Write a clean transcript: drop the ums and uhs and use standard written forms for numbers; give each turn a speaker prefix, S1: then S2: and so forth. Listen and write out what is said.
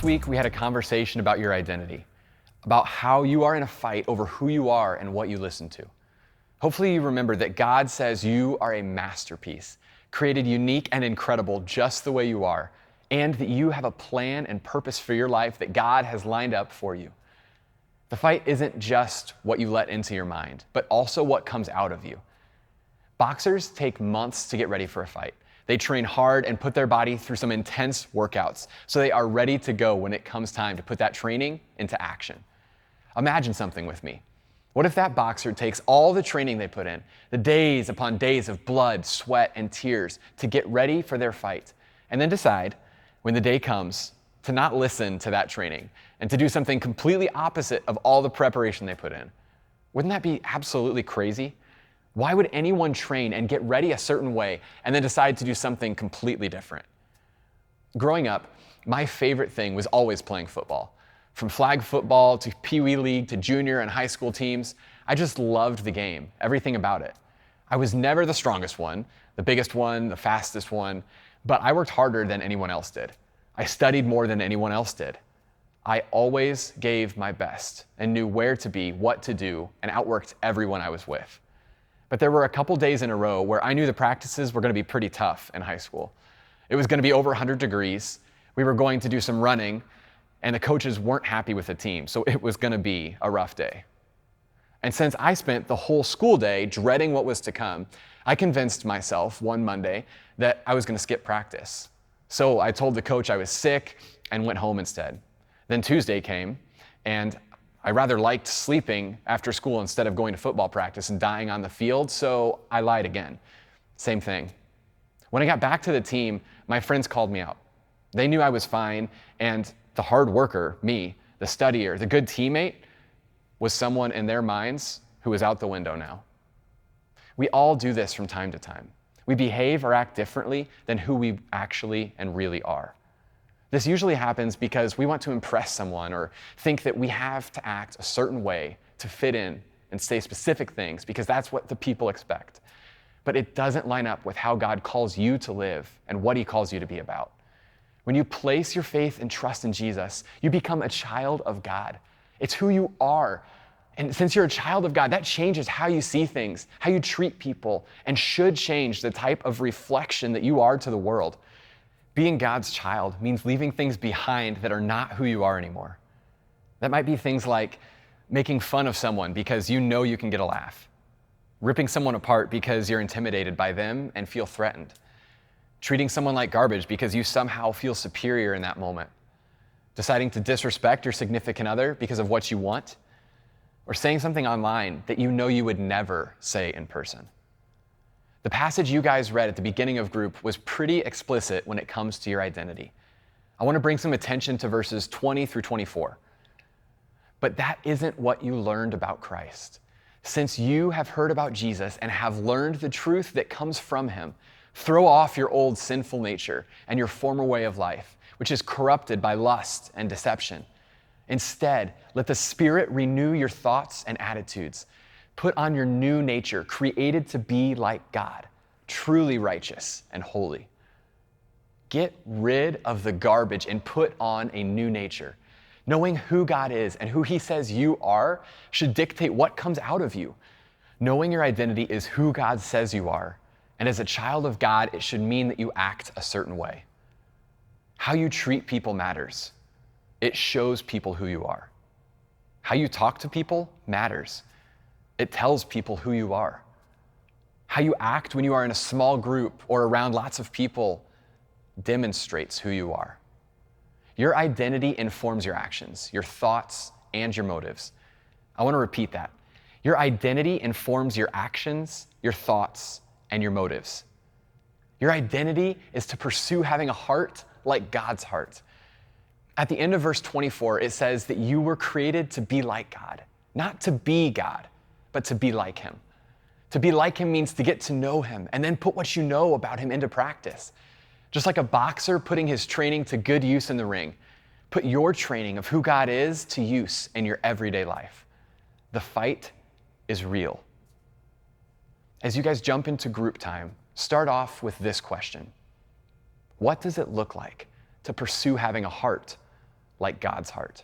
S1: week, we had a conversation about your identity, about how you are in a fight over who you are and what you listen to. Hopefully you remember that God says you are a masterpiece, created unique and incredible just the way you are, and that you have a plan and purpose for your life that God has lined up for you. The fight isn't just what you let into your mind, but also what comes out of you. Boxers take months to get ready for a fight. They train hard and put their body through some intense workouts so they are ready to go when it comes time to put that training into action. Imagine something with me. What if that boxer takes all the training they put in, the days upon days of blood, sweat, and tears to get ready for their fight, and then decide, when the day comes, to not listen to that training and to do something completely opposite of all the preparation they put in? Wouldn't that be absolutely crazy? Why would anyone train and get ready a certain way and then decide to do something completely different? Growing up, my favorite thing was always playing football. From flag football to Pee Wee League to junior and high school teams, I just loved the game, everything about it. I was never the strongest one, the biggest one, the fastest one, but I worked harder than anyone else did. I studied more than anyone else did. I always gave my best and knew where to be, what to do, and outworked everyone I was with. But there were a couple days in a row where I knew the practices were going to be pretty tough in high school. It was going to be over 100 degrees. We were going to do some running, and the coaches weren't happy with the team, so it was going to be a rough day. And since I spent the whole school day dreading what was to come, I convinced myself one Monday that I was going to skip practice. So I told the coach I was sick and went home instead. Then Tuesday came, and I rather liked sleeping after school instead of going to football practice and dying on the field, so I lied again. Same thing. When I got back to the team, my friends called me out. They knew I was fine, and the hard worker, me, the studier, the good teammate, was someone in their minds who was out the window now. We all do this from time to time. We behave or act differently than who we actually and really are. This usually happens because we want to impress someone or think that we have to act a certain way to fit in and say specific things because that's what the people expect. But it doesn't line up with how God calls you to live and what He calls you to be about. When you place your faith and trust in Jesus, you become a child of God. It's who you are. And since you're a child of God, that changes how you see things, how you treat people, and should change the type of reflection that you are to the world. Being God's child means leaving things behind that are not who you are anymore. That might be things like making fun of someone because you know you can get a laugh, ripping someone apart because you're intimidated by them and feel threatened, treating someone like garbage because you somehow feel superior in that moment, deciding to disrespect your significant other because of what you want, or saying something online that you know you would never say in person. The passage you guys read at the beginning of group was pretty explicit when it comes to your identity. I want to bring some attention to verses 20 through 24. But that isn't what you learned about Christ. Since you have heard about Jesus and have learned the truth that comes from Him, throw off your old sinful nature and your former way of life, which is corrupted by lust and deception. Instead, let the Spirit renew your thoughts and attitudes. Put on your new nature, created to be like God, truly righteous and holy. Get rid of the garbage and put on a new nature. Knowing who God is and who He says you are should dictate what comes out of you. Knowing your identity is who God says you are, and as a child of God, it should mean that you act a certain way. How you treat people matters. It shows people who you are. How you talk to people matters. It tells people who you are. How you act when you are in a small group or around lots of people demonstrates who you are. Your identity informs your actions, your thoughts, and your motives. I want to repeat that. Your identity informs your actions, your thoughts, and your motives. Your identity is to pursue having a heart like God's heart. At the end of verse 24, it says that you were created to be like God, not to be God, but to be like Him. To be like Him means to get to know Him and then put what you know about Him into practice. Just like a boxer putting his training to good use in the ring, put your training of who God is to use in your everyday life. The fight is real. As you guys jump into group time, start off with this question. What does it look like to pursue having a heart like God's heart.